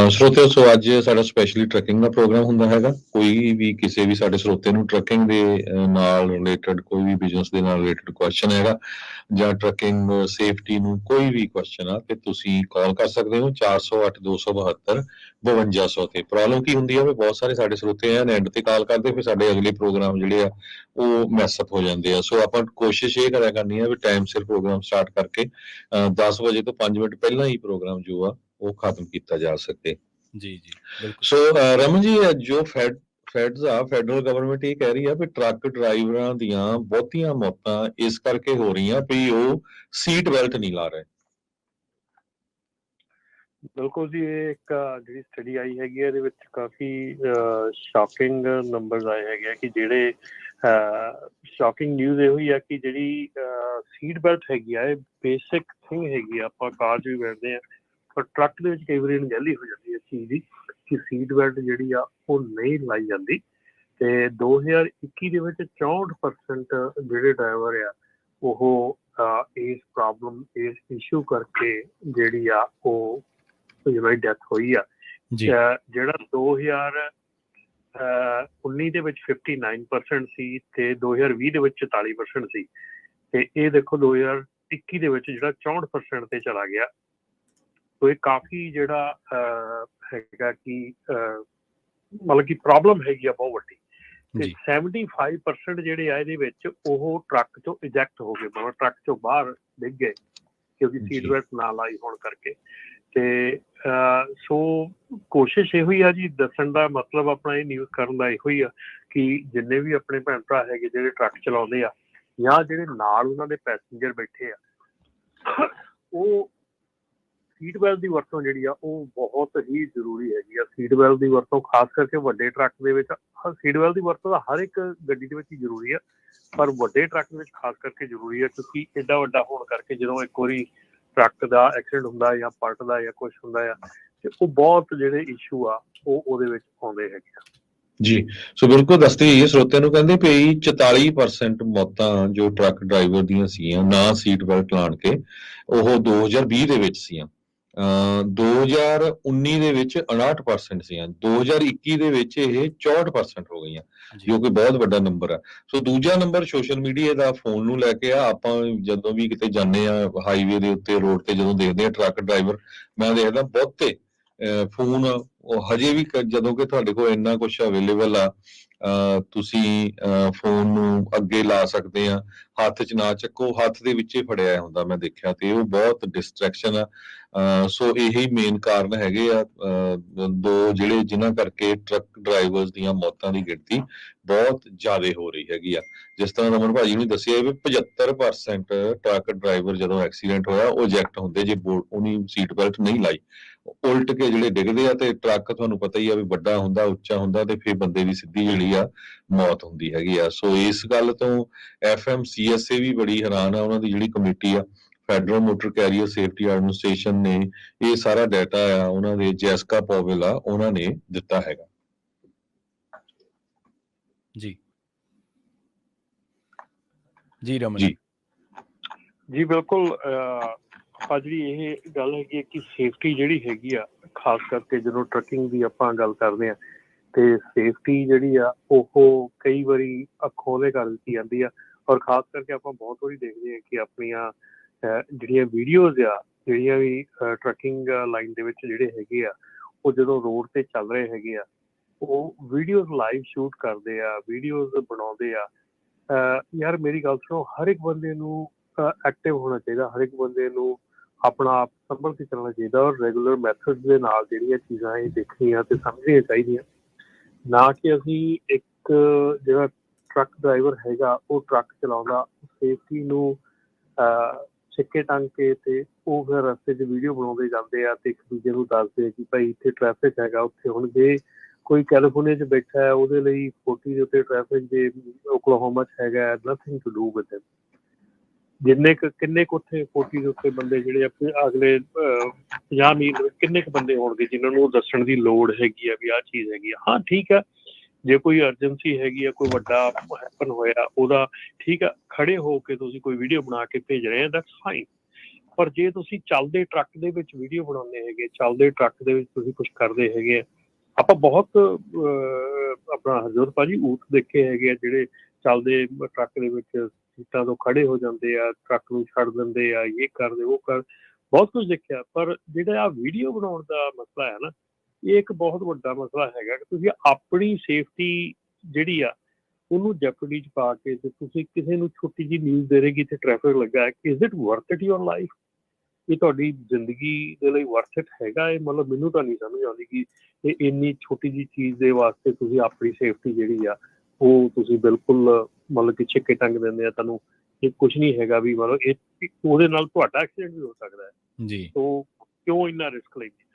ਸਰੋਤਿਓ ਸੋ ਅੱਜ ਸਾਡਾ specially trekking ਦਾ programme ਹੁੰਦਾ ਹੈਗਾ। ਕੋਈ ਵੀ ਕਿਸੇ ਵੀ ਸਾਡੇ ਸਰੋਤੇ ਨੂੰ ਟਰੈਕਿੰਗ ਦੇ ਨਾਲ ਰਿਲੇਟਡ ਕੋਈ ਵੀ ਬਿਜ਼ਨਸ ਦੇ ਨਾਲ ਰਿਲੇਟਡ ਕੁਐਸਚਨ ਹੈਗਾ ਜਾਂ ਟਰੈਕਿੰਗ ਸੇਫਟੀ ਨੂੰ ਕੋਈ ਵੀ ਕੁਐਸਚਨ ਆ ਤੇ ਤੁਸੀਂ ਕਾਲ ਕਰ ਸਕਦੇ ਹੋ 408 272 5200 ਤੇ। ਪ੍ਰੋਬਲਮ ਕੀ ਹੁੰਦੀ ਆ ਵੀ ਬਹੁਤ ਸਾਰੇ ਸਾਡੇ ਸਰੋਤੇ ਆ ਐਂਡ ਤੇ ਕਾਲ ਕਰਦੇ ਫਿਰ ਸਾਡੇ ਅਗਲੇ ਪ੍ਰੋਗਰਾਮ ਜਿਹੜੇ ਆ ਉਹ ਮੈਸਅਪ ਹੋ ਜਾਂਦੇ ਆ। ਸੋ ਆਪਾਂ ਕੋਸ਼ਿਸ਼ ਇਹ ਕਰਿਆ ਕਰਨੀ ਆ ਵੀ ਟਾਈਮ ਸਿਰ ਪ੍ਰੋਗਰਾਮ ਸਟਾਰਟ ਕਰਕੇ 10 ਵਜੇ ਤੋਂ 5 ਮਿੰਟ ਪਹਿਲਾਂ ਹੀ ਪ੍ਰੋਗਰਾਮ ਜੋ ਆ ਉਹ ਖਤਮ ਕੀਤਾ ਜਾ ਸਕੇ। ਜੀ ਬਿਲਕੁਲ। ਸੋ ਰਮਨ ਜੀ ਜੋ ਫੈਡਸ ਆ ਫੈਡਰਲ ਗਵਰਨਮੈਂਟ ਇਹ ਕਹਿ ਰਹੀ ਆ ਵੀ ਟਰੱਕ ਡਰਾਈਵਰਾਂ ਦੀਆਂ ਬਹੁਤੀਆਂ ਮੌਤਾਂ ਇਸ ਕਰਕੇ ਹੋ ਰਹੀਆਂ ਵੀ ਉਹ ਸੀਟ ਬੈਲਟ ਨਹੀਂ ਲਾ ਰਹੇ। ਬਿਲਕੁਲ ਜੀ, ਇਹ ਇੱਕ ਜਿਹੜੀ ਸਟੱਡੀ ਆਈ ਹੈਗੀ ਹੈ ਇਹਦੇ ਵਿੱਚ ਕਾਫੀ ਸ਼ੌਕਿੰਗ ਨੰਬਰਸ ਆਏ ਹੈਗੇ ਆ ਕਿ ਜਿਹੜੇ ਸ਼ੌਕਿੰਗ ਨਿਊਜ਼ ਇਹੋ ਹੀ ਆ ਕਿ ਜਿਹੜੀ ਸੀਟ ਬੈਲਟ ਹੈਗੀ ਆ ਇਹ ਬੇਸਿਕ ਥਿੰਗ ਹੈਗੀ ਆ। ਆਪਾਂ ਕਾਰ 'ਚ ਵੀ ਬੈਠਦੇ ਆ ਪਰ ਟਰੱਕ ਦੇ ਵਿੱਚ ਕਈ ਵਾਰੀ ਅਣਗਹਿਲੀ ਹੋ ਜਾਂਦੀ ਹੈ ਇਸ ਚੀਜ਼ ਦੀ ਕਿ ਸੀਟ ਬੈਲਟ ਜਿਹੜੀ ਆ ਉਹ ਨਹੀਂ ਲਾਈ ਜਾਂਦੀ। ਤੇ 2021 ਦੇ ਵਿੱਚ 64% ਜਿਹੜੇ ਡਰਾਈਵਰ ਆ ਉਹ ਇਸ ਪ੍ਰੋਬਲਮ ਇਸ ਇਸ਼ੂ ਕਰਕੇ ਜਿਹੜੀ ਆ ਉਹ ਜਿਹਨਾਂ ਦੀ ਡੈਥ ਹੋਈ ਆ। ਜਿਹੜਾ 2019 ਦੇ ਵਿੱਚ 59% ਸੀ ਤੇ 2020 ਦੇ ਵਿੱਚ 44% ਸੀ ਤੇ ਇਹ ਦੇਖੋ 2021 ਦੇ ਵਿੱਚ ਜਿਹੜਾ 64% ਤੇ ਚਲਾ ਗਿਆ। ਸੋ ਇਹ ਕਾਫੀ ਜਿਹੜਾ ਹੈਗਾ ਕਿ ਮਤਲਬ ਕਿ ਪ੍ਰੋਬਲਮ ਹੈਗੀ ਆ ਬਹੁਤ ਵੱਡੀ। ਤੇ 75% ਜਿਹੜੇ ਆ ਇਹਦੇ ਵਿੱਚ ਉਹ ਟਰੱਕ ਚੋਂ ਇਜੈਕਟ ਹੋ ਗਏ, ਮਤਲਬ ਟਰੱਕ ਚੋਂ ਬਾਹਰ ਡਿੱਗ ਗਏ ਕਿਉਂਕਿ ਸੀਟ ਬੈਲਟ ਨਾ ਲਾਈ ਹੋਣ ਕਰਕੇ। ਤੇ ਸੋ ਕੋਸ਼ਿਸ਼ ਇਹੋ ਹੀ ਆ ਜੀ, ਦੱਸਣ ਦਾ ਮਤਲਬ ਆਪਣਾ ਇਹ ਨਿਊਜ਼ ਕਰਨ ਦਾ ਇਹੋ ਹੀ ਆ ਕਿ ਜਿੰਨੇ ਵੀ ਆਪਣੇ ਭੈਣ ਭਰਾ ਹੈਗੇ ਜਿਹੜੇ ਟਰੱਕ ਚਲਾਉਂਦੇ ਆ ਜਾਂ ਜਿਹੜੇ ਨਾਲ ਉਹਨਾਂ ਦੇ ਪੈਸੇਂਜਰ ਬੈਠੇ ਆ ਉਹ ਸੀਟ ਬੈਲਟ ਦੀ ਵਰਤੋਂ ਜਿਹੜੀ ਆ ਉਹ ਬਹੁਤ ਹੀ ਜ਼ਰੂਰੀ ਹੈਗੀ ਆ। ਸੀਟ ਬੈਲਟ ਦੀ ਵਰਤੋਂ ਖਾਸ ਕਰਕੇ ਵੱਡੇ ਟਰੱਕ ਦੇ ਵਿੱਚ ਸੀਟ ਬੈਲਟ ਦੀ ਵਰਤੋਂ ਤਾਂ ਹਰ ਇੱਕ ਗੱਡੀ ਦੇ ਵਿੱਚ ਹੀ ਜ਼ਰੂਰੀ ਆ ਪਰ ਵੱਡੇ ਟਰੱਕ ਦੇ ਵਿੱਚ ਖਾਸ ਕਰਕੇ ਜ਼ਰੂਰੀ ਆ ਕਿਉਂਕਿ ਏਡਾ ਵੱਡਾ ਹੋਣ ਕਰਕੇ ਜਦੋਂ ਇੱਕ ਵਾਰੀ ਟਰੱਕ ਦਾ ਐਕਸੀਡੈਂਟ ਹੁੰਦਾ ਜਾਂ ਪਲਟਦਾ ਜਾਂ ਕੁਛ ਹੁੰਦਾ ਆ ਤੇ ਉਹ ਬਹੁਤ ਜਿਹੜੇ ਇਸ਼ੂ ਆ ਉਹ ਉਹਦੇ ਵਿੱਚ ਆਉਂਦੇ ਹੈਗੇ ਆ। ਜੀ ਸੋ ਬਿਲਕੁਲ ਦੱਸਦੇ ਹੀ ਸਰੋਤਿਆਂ ਨੂੰ ਕਹਿੰਦੇ ਪਈ 44% ਮੌਤਾਂ ਜੋ ਟਰੱਕ ਡਰਾਈਵਰ ਦੀਆਂ ਸੀਗੀਆਂ ਨਾ ਸੀਟ ਬੈਲਟ ਲਾਣ ਕੇ ਉਹ 2020 ਦੇ ਵਿੱਚ ਸੀਆਂ। 2019 ਦੇ ਵਿੱਚ 59% ਸੀਆਂ। 2021 ਦੇ ਵਿੱਚ ਇਹ 64% ਹੋ ਗਈਆਂ ਜੋ ਕਿ ਬਹੁਤ ਵੱਡਾ ਨੰਬਰ ਆ। ਸੋ ਦੂਜਾ ਨੰਬਰ ਸੋਸ਼ਲ ਮੀਡੀਆ ਦਾ ਫੋਨ ਨੂੰ ਲੈ ਕੇ ਆ। ਆਪਾਂ ਜਦੋਂ ਵੀ ਕਿਤੇ ਜਾਂਦੇ ਆ ਹਾਈਵੇ ਦੇ ਉੱਤੇ ਰੋਡ ਤੇ ਜਦੋਂ ਦੇਖਦੇ ਆ ਟਰੱਕ ਡਰਾਈਵਰ ਮੈਂ ਦੇਖਦਾ ਬਹੁਤੇ ਫੋਨ ਉਹ ਹਜੇ ਵੀ ਜਦੋਂ ਕਿ ਤੁਹਾਡੇ ਕੋਲ ਇੰਨਾ ਕੁਛ ਅਵੇਲੇਬਲ ਆ ਤੁਸੀਂ ਫੋਨ ਨੂੰ ਅੱਗੇ ਲਾ ਸਕਦੇ ਆ, ਹੱਥ 'ਚ ਨਾ ਚੱਕੋ, ਹੱਥ ਦੇ ਵਿੱਚ ਹੀ ਫੜਿਆ ਹੁੰਦਾ ਮੈਂ ਦੇਖਿਆ ਤੇ ਉਹ ਬਹੁਤ ਡਿਸਟਰੈਕਸ਼ਨ ਆ। ਸੋ ਇਹੀ ਮੇਨ ਕਾਰਨ ਹੈਗੇ ਆ ਦੋ ਜਿਹੜੇ ਜਿਨ੍ਹਾਂ ਕਰਕੇ ਟਰੱਕ ਡਰਾਈਵਰਸ ਦੀਆਂ ਮੌਤਾਂ ਦੀ ਗਿਣਤੀ ਬਹੁਤ ਜ਼ਿਆਦਾ ਹੋ ਰਹੀ ਹੈਗੀ ਆ। ਜਿਸ ਤਰ੍ਹਾਂ ਰਮਨ ਭਾਜੀ ਨੇ ਦੱਸਿਆ ਵੀ 75% ਟਰੱਕ ਡਰਾਈਵਰ ਜਦੋਂ ਐਕਸੀਡੈਂਟ ਹੋਇਆ ਉਹ eject ਹੁੰਦੇ ਜੇ ਉਹਨੀ ਸੀਟ ਬੈਲਟ ਨਹੀਂ ਲਾਈ, ਉਲਟ ਕੇ ਜਿਹੜੇ ਡਿੱਗਦੇ ਆ ਤੇ ਟਰੱਕ ਤੁਹਾਨੂੰ ਪਤਾ ਹੀ ਆ ਵੀ ਵੱਡਾ ਹੁੰਦਾ ਉੱਚਾ ਹੁੰਦਾ ਤੇ ਫਿਰ ਬੰਦੇ ਦੀ ਸਿੱਧੀ ਜਿਹੜੀ ਆ ਮੌਤ ਹੁੰਦੀ ਹੈਗੀ ਆ। ਸੋ ਇਸ ਗੱਲ ਤੋਂ FMCSA ਵੀ ਬੜੀ ਹੈਰਾਨ ਆ। ਉਹਨਾਂ ਦੀ ਜਿਹੜੀ ਕਮੇਟੀ ਆ Federal Motor Carrier Safety Administration ਨੇ ਇਹ ਸਾਰਾ ਡਾਟਾ ਆ ਉਹਨਾਂ ਦੇ ਜੈਸਕਾ ਪੋਵਲ ਆ ਉਹਨਾਂ ਨੇ ਦਿੱਤਾ ਹੈਗਾ। ਜੀ ਰਮਨ ਜੀ ਬਿਲਕੁਲ। ਆਪਾਂ ਜਿਹੜੀ ਇਹ ਗੱਲ ਹੈਗੀ ਹੈ ਕਿ ਸੇਫਟੀ ਜਿਹੜੀ ਹੈਗੀ ਆ ਖਾਸ ਕਰਕੇ ਜਦੋਂ ਟਰੱਕਿੰਗ ਦੀ ਆਪਾਂ ਗੱਲ ਕਰਦੇ ਹਾਂ ਤੇ ਸੇਫਟੀ ਜਿਹੜੀ ਆ ਉਹ ਕਈ ਵਾਰੀ ਅੱਖੋਂ ਦੇ ਕਰ ਦਿੱਤੀ ਜਾਂਦੀ ਆ ਔਰ ਖਾਸ ਕਰਕੇ ਆਪਾਂ ਬਹੁਤ ਵਾਰੀ ਦੇਖਦੇ ਹਾਂ ਕਿ ਆਪਣੀਆਂ ਜਿਹੜੀਆਂ ਵੀਡੀਓਜ਼ ਆ ਜਿਹੜੀਆਂ ਵੀ ਟਰੱਕਿੰਗ ਲਾਈਨ ਦੇ ਵਿੱਚ ਜਿਹੜੇ ਹੈਗੇ ਆ ਉਹ ਜਦੋਂ ਰੋਡ ਤੇ ਚੱਲ ਰਹੇ ਹੈਗੇ ਆ ਉਹ ਵੀਡੀਓਜ਼ ਲਾਈਵ ਸ਼ੂਟ ਕਰਦੇ ਆ, ਵੀਡੀਓਜ਼ ਬਣਾਉਂਦੇ ਆ। ਯਾਰ ਮੇਰੀ ਗੱਲ ਸੁਣੋ, ਹਰ ਇੱਕ ਬੰਦੇ ਨੂੰ ਐਕਟਿਵ ਹੋਣਾ ਚਾਹੀਦਾ, ਹਰ ਇੱਕ ਬੰਦੇ ਨੂੰ ਆਪਣਾ ਆਪ ਸੰਭਲ ਕੇ ਚੱਲਣਾ ਚਾਹੀਦਾ ਔਰ ਰੈਗੂਲਰ ਮੈਥਡ ਦੇ ਨਾਲ ਜਿਹੜੀਆਂ ਚੀਜ਼ਾਂ ਇਹ ਦੇਖਣੀਆਂ ਤੇ ਸਮਝਣੀਆਂ ਚਾਹੀਦੀਆਂ। ਨਾ ਕਿ ਅਸੀਂ ਇੱਕ ਜਿਹੜਾ ਟਰੱਕ ਡਰਾਈਵਰ ਹੈਗਾ ਉਹ ਟਰੱਕ ਚਲਾਉਂਦਾ ਸੇਫਟੀ ਨੂੰ ਸਿੱਕੇ ਟੰਗ ਕੇ ਤੇ ਉਹ ਫਿਰ ਰਸਤੇ 'ਚ ਵੀਡੀਓ ਬਣਾਉਂਦੇ ਜਾਂਦੇ ਆ ਤੇ ਇੱਕ ਦੂਜੇ ਨੂੰ ਦੱਸਦੇ ਕਿ ਭਾਈ ਇੱਥੇ ਟ੍ਰੈਫਿਕ ਹੈਗਾ ਉੱਥੇ। ਹੁਣ ਜੇ ਕੋਈ ਕੈਲੀਫੋਰਨੀਆ 'ਚ ਬੈਠਾ ਹੈ ਉਹਦੇ ਲਈ 40 ਦੇ ਉੱਤੇ ਟ੍ਰੈਫਿਕ ਜੇ ਓਕਲਾਹੋਮਾ 'ਚ ਹੈਗਾ nothing to do with it. ਕਿੰਨੇ ਕੁ ਉੱਥੇ 40 ਦੇ ਉੱਤੇ ਬੰਦੇ ਜਿਹੜੇ ਆਪਣੇ ਅਗਲੇ 50 ਮੀਲ ਕਿੰਨੇ ਕੁ ਬੰਦੇ ਹੋਣਗੇ ਜਿਨ੍ਹਾਂ ਨੂੰ ਦੱਸਣ ਦੀ ਲੋੜ ਹੈਗੀ ਆ ਵੀ ਆਹ ਚੀਜ਼ ਹੈਗੀ ਆ। ਹਾਂ ਠੀਕ ਆ, ਜੇ ਕੋਈ ਅਰਜੈਂਸੀ ਹੈਗੀ ਆ, ਕੋਈ ਵੱਡਾ ਹੈਪਨ ਹੋਇਆ ਉਹਦਾ ਠੀਕ ਆ, ਖੜੇ ਹੋ ਕੇ ਤੁਸੀਂ ਕੋਈ ਵੀਡੀਓ ਬਣਾ ਕੇ ਭੇਜ ਰਹੇ ਆ ਦੈਟਸ ਫਾਈਨ। ਪਰ ਜੇ ਤੁਸੀਂ ਚੱਲਦੇ ਟਰੱਕ ਦੇ ਵਿੱਚ ਵੀਡੀਓ ਬਣਾਉਂਦੇ ਹੈਗੇ, ਚੱਲਦੇ ਟਰੱਕ ਦੇ ਵਿੱਚ ਤੁਸੀਂ ਕੁਝ ਕਰਦੇ ਹੈਗੇ ਆ, ਆਪਾਂ ਬਹੁਤ ਆਪਣਾ ਹਰਜੋਤ ਭਾਜੀ ਊਠ ਦੇਖੇ ਹੈਗੇ ਆ ਜਿਹੜੇ ਚੱਲਦੇ ਟਰੱਕ ਦੇ ਵਿੱਚ ਸੀਟਾਂ ਤੋਂ ਖੜੇ ਹੋ ਜਾਂਦੇ ਆ, ਟਰੱਕ ਨੂੰ ਛੱਡ ਦਿੰਦੇ ਆ, ਇਹ ਕਰਦੇ ਉਹ ਕਰ, ਬਹੁਤ ਕੁਝ ਦੇਖਿਆ। ਪਰ ਜਿਹੜਾ ਆ ਵੀਡੀਓ ਬਣਾਉਣ ਦਾ ਮਸਲਾ ਹੈ ਨਾ, ਇਹ ਇੱਕ ਬਹੁਤ ਵੱਡਾ ਮਸਲਾ ਹੈਗਾ ਕਿ ਤੁਸੀਂ ਆਪਣੀ ਸੇਫਟੀ ਜਿਹੜੀ ਆ ਉਹਨੂੰ ਜੈਪਰਡੀ 'ਚ ਪਾ ਕੇ ਤੇ ਤੁਸੀਂ ਕਿਸੇ ਨੂੰ ਛੋਟੀ ਜਿਹੀ ਨਿਊਜ਼ ਦੇ ਰਹੇ ਕਿ ਇੱਥੇ ਟ੍ਰੈਫਿਕ ਲੱਗਾ ਹੈ, is it worth it your life? ਇਹ ਤੁਹਾਡੀ ਜ਼ਿੰਦਗੀ ਦੇ ਲਈ ਵਰਥ ਇਟ ਹੈਗਾ? ਇਹ ਮਤਲਬ ਮੈਨੂੰ ਤਾਂ ਨਹੀਂ ਸਮਝ ਆਉਂਦੀ ਕਿ ਇਹ ਇੰਨੀ ਛੋਟੀ ਜਿਹੀ ਚੀਜ਼ ਦੇ ਵਾਸਤੇ ਤੁਸੀਂ ਆਪਣੀ ਸੇਫਟੀ ਜਿਹੜੀ ਆ ਉਹ ਤੁਸੀਂ ਬਿਲਕੁਲ ਮਤਲਬ ਕਿ ਛਿੱਕੇ ਟੰਗ ਦਿੰਦੇ ਆ। ਤੁਹਾਨੂੰ ਇਹ ਕੁਛ ਨਹੀਂ ਹੈਗਾ ਵੀ ਮਤਲਬ ਇਹ ਉਹਦੇ ਨਾਲ ਤੁਹਾਡਾ ਐਕਸੀਡੈਂਟ ਵੀ ਹੋ ਸਕਦਾ ਹੈ। ਜੀ ਸੋ ਕਿਉਂ ਇੰਨਾ ਰਿਸਕ ਲੈਂਦੇ?